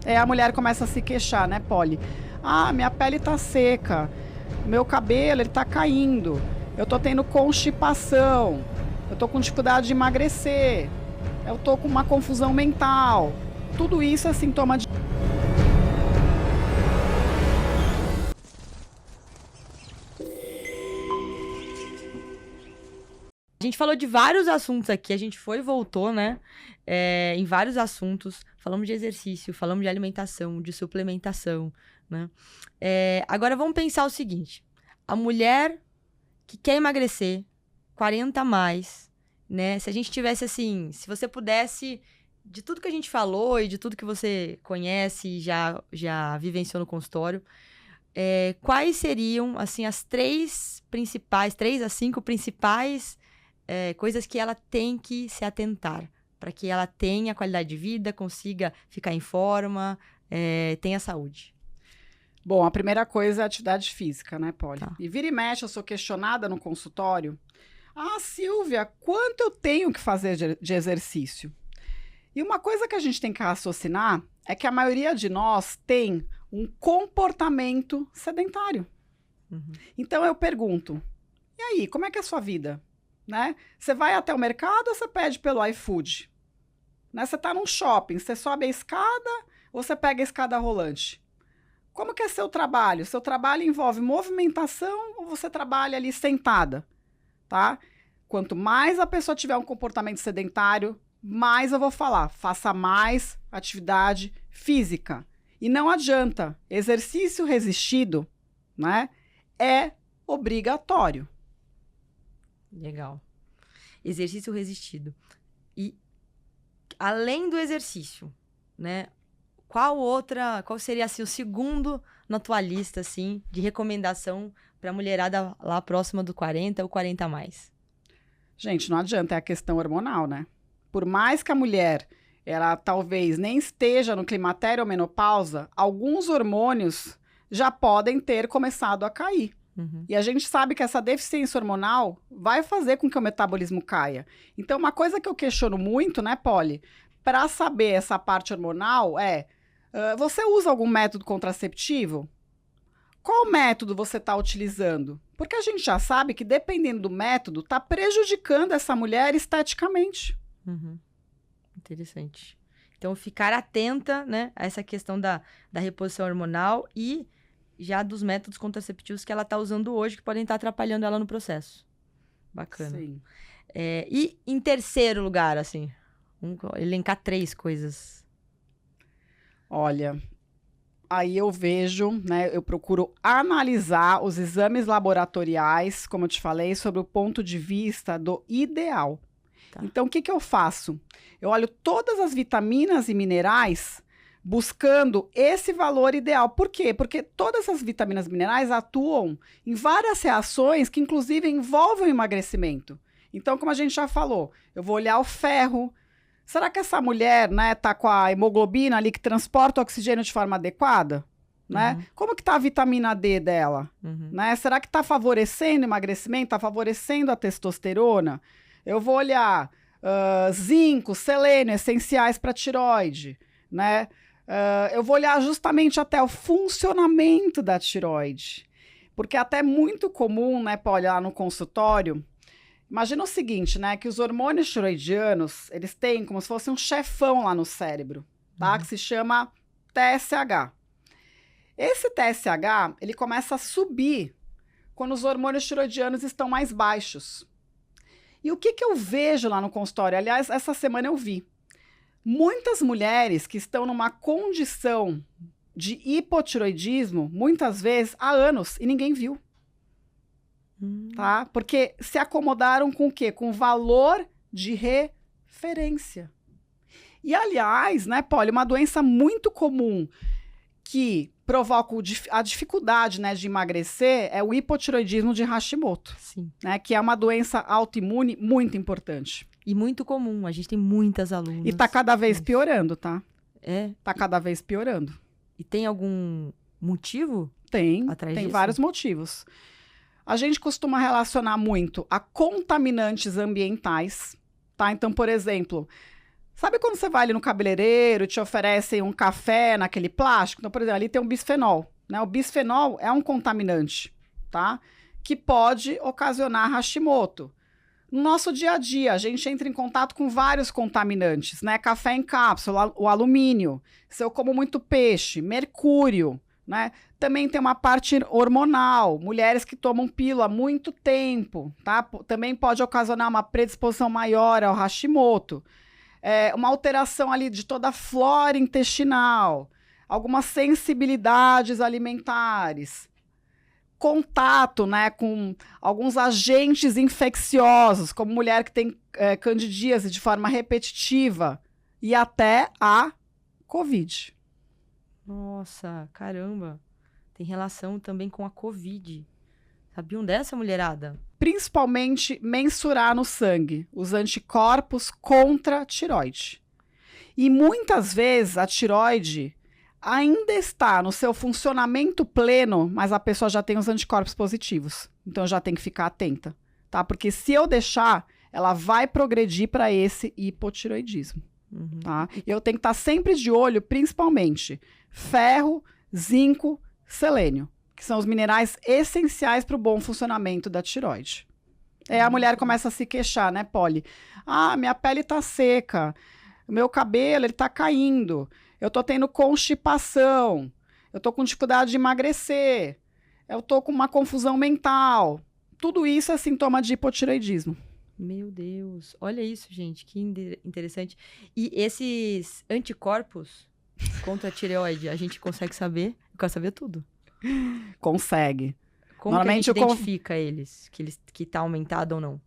Aí a mulher começa a se queixar, né, Polly? Ah, minha pele tá seca, meu cabelo, ele tá caindo, eu tô tendo constipação, eu tô com dificuldade de emagrecer, eu tô com uma confusão mental. Tudo isso é sintoma de... A gente falou de vários assuntos aqui, a gente foi e voltou, né? Em vários assuntos. Falamos de exercício, falamos de alimentação, de suplementação, né? Agora vamos pensar o seguinte. A mulher que quer emagrecer, 40 a mais, né? Se a gente tivesse assim, se você pudesse, de tudo que a gente falou e de tudo que você conhece e já vivenciou no consultório, quais seriam, assim, as 3 a 5 principais coisas que ela tem que se atentar para que ela tenha qualidade de vida, consiga ficar em forma, tenha saúde? Bom, a primeira coisa é a atividade física, né, Polly? Tá. E vira e mexe, eu sou questionada no consultório. Ah, Silvia, quanto eu tenho que fazer de exercício? E uma coisa que a gente tem que raciocinar é que a maioria de nós tem um comportamento sedentário. Uhum. Então eu pergunto, e aí, como é que é a sua vida? Né? Você vai até o mercado ou você pede pelo iFood? Né? Você está num shopping, você sobe a escada ou você pega a escada rolante? Como que é seu trabalho? Seu trabalho envolve movimentação ou você trabalha ali sentada? Tá? Quanto mais a pessoa tiver um comportamento sedentário, mais eu vou falar, faça mais atividade física. E não adianta, exercício resistido, né, é obrigatório. Legal. Exercício resistido. E além do exercício, né? Qual seria assim o segundo na tua lista assim de recomendação para mulherada lá próxima do 40 ou 40 a mais? Gente, não adianta, é a questão hormonal, né? Por mais que a mulher, ela talvez nem esteja no climatério ou menopausa, alguns hormônios já podem ter começado a cair. Uhum. E a gente sabe que essa deficiência hormonal vai fazer com que o metabolismo caia. Então, uma coisa que eu questiono muito, né, Polly, para saber essa parte hormonal você usa algum método contraceptivo? Qual método você está utilizando? Porque a gente já sabe que, dependendo do método, está prejudicando essa mulher esteticamente. Uhum. Interessante. Então, ficar atenta, né, a essa questão da reposição hormonal e já dos métodos contraceptivos que ela está usando hoje, que podem estar atrapalhando ela no processo. Bacana. Sim. E em terceiro lugar, assim, elencar 3 coisas. Olha, aí eu vejo, né, eu procuro analisar os exames laboratoriais, como eu te falei, sobre o ponto de vista do ideal. Tá. Então, o que eu faço? Eu olho todas as vitaminas e minerais buscando esse valor ideal. Por quê? Porque todas as vitaminas e minerais atuam em várias reações que, inclusive, envolvem o emagrecimento. Então, como a gente já falou, eu vou olhar o ferro. Será que essa mulher, né, tá com a hemoglobina ali que transporta o oxigênio de forma adequada? Né? Uhum. Como que tá a vitamina D dela? Uhum. Né? Será que está favorecendo o emagrecimento? Está favorecendo a testosterona? Eu vou olhar zinco, selênio, essenciais para tiroide, né? Eu vou olhar justamente até o funcionamento da tiroide, porque até é muito comum, né, para olhar no consultório. Imagina o seguinte, né, que os hormônios tiroidianos, eles têm como se fosse um chefão lá no cérebro, tá? Uhum. Que se chama TSH. Esse TSH, ele começa a subir quando os hormônios tiroidianos estão mais baixos. E o que eu vejo lá no consultório? Aliás, essa semana eu vi. Muitas mulheres que estão numa condição de hipotiroidismo, muitas vezes há anos, e ninguém viu. Tá? Porque se acomodaram com o quê? Com valor de referência. E, aliás, né, Polly, uma doença muito comum que provoca a dificuldade, né, de emagrecer é o hipotiroidismo de Hashimoto. Sim. Né, que é uma doença autoimune muito importante. E muito comum, a gente tem muitas alunas. E tá cada vez piorando, tá? Tá cada vez piorando. E tem algum motivo? Tem atrás disso? Vários motivos. A gente costuma relacionar muito a contaminantes ambientais, tá? Então, por exemplo, Sabe quando você vai ali no cabeleireiro e te oferecem um café naquele plástico? Então, por exemplo, ali tem um bisfenol, né? O bisfenol é um contaminante, tá? Que pode ocasionar Hashimoto. No nosso dia a dia, a gente entra em contato com vários contaminantes, né? Café em cápsula, o alumínio, se eu como muito peixe, mercúrio, né? Também tem uma parte hormonal, mulheres que tomam pílula há muito tempo, tá? Também pode ocasionar uma predisposição maior ao Hashimoto. Uma alteração ali de toda a flora intestinal, algumas sensibilidades alimentares, contato, né, com alguns agentes infecciosos, como mulher que tem candidíase de forma repetitiva, e até a Covid. Nossa, caramba. Tem relação também com a Covid. Sabiam dessa, mulherada? Principalmente mensurar no sangue os anticorpos contra a tireoide. E muitas vezes a tireoide ainda está no seu funcionamento pleno, mas a pessoa já tem os anticorpos positivos. Então já tem que ficar atenta, tá? Porque se eu deixar, ela vai progredir para esse hipotireoidismo, tá? E eu tenho que estar sempre de olho, principalmente, ferro, zinco, selênio, que são os minerais essenciais para o bom funcionamento da tireoide. A mulher começa a se queixar, né, Polly? Ah, minha pele tá seca, o meu cabelo, ele tá caindo, eu tô tendo constipação, eu tô com dificuldade de emagrecer, eu tô com uma confusão mental. Tudo isso é sintoma de hipotireoidismo. Meu Deus, olha isso, gente, que interessante. E esses anticorpos contra a tireoide, a gente consegue saber? Eu quero saber tudo. Consegue. Como Normalmente que a gente identifica eles, que tá aumentado ou não?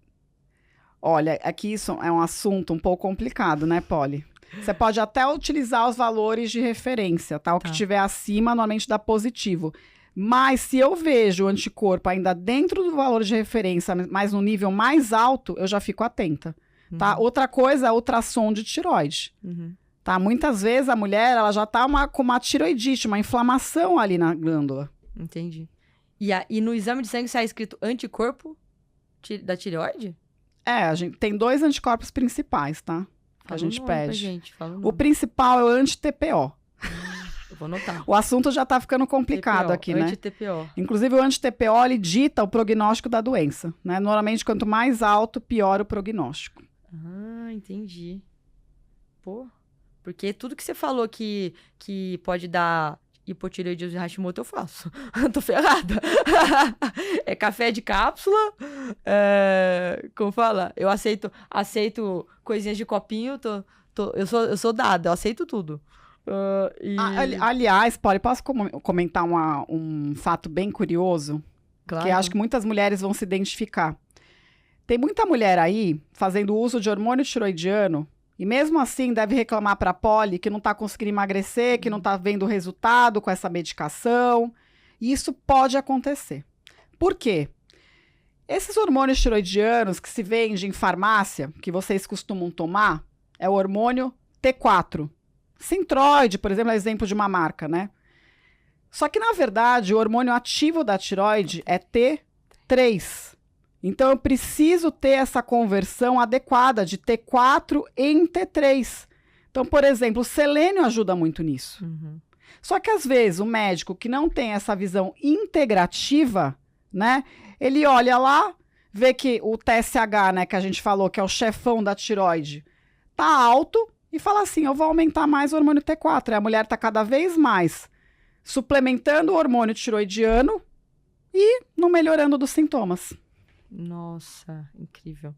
Olha, aqui isso é um assunto um pouco complicado, né, Polly? Você pode até utilizar os valores de referência, tá? O que tiver acima, normalmente dá positivo. Mas se eu vejo o anticorpo ainda dentro do valor de referência, mas no nível mais alto, eu já fico atenta, tá? Outra coisa é ultrassom de tireoide. Tá? Muitas vezes a mulher ela já tá com uma tireoidite, uma inflamação ali na glândula. Entendi. E no exame de sangue sai escrito anticorpo da tireoide? A gente tem 2 anticorpos principais, tá? Que a gente pede. O principal é o anti-TPO. Eu vou anotar. O assunto já tá ficando complicado aqui, né? Anti-TPO. Inclusive, o anti-TPO, ele dita o prognóstico da doença, né? Normalmente, quanto mais alto, pior o prognóstico. Ah, entendi. Pô, porque tudo que você falou que pode dar hipotireoidismo e Hashimoto, eu faço. Tô ferrada. É café de cápsula. Como fala? Eu aceito coisinhas de copinho. Eu sou dada, eu aceito tudo. Aliás, Polly, posso comentar um fato bem curioso? Claro. Que acho que muitas mulheres vão se identificar. Tem muita mulher aí fazendo uso de hormônio tiroidiano e mesmo assim deve reclamar para a Polly que não está conseguindo emagrecer, que não está vendo resultado com essa medicação. E isso pode acontecer. Por quê? Esses hormônios tiroidianos que se vendem em farmácia, que vocês costumam tomar, é o hormônio T4. Sintroid, por exemplo, é exemplo de uma marca, né? Só que, na verdade, o hormônio ativo da tireoide é T3. Então, eu preciso ter essa conversão adequada de T4 em T3. Então, por exemplo, o selênio ajuda muito nisso. Só que, às vezes, o médico que não tem essa visão integrativa, né? Ele olha lá, vê que o TSH, né, que a gente falou, que é o chefão da tireoide, tá alto e fala assim, eu vou aumentar mais o hormônio T4. E a mulher tá cada vez mais suplementando o hormônio tiroidiano e não melhorando dos sintomas. Nossa, incrível.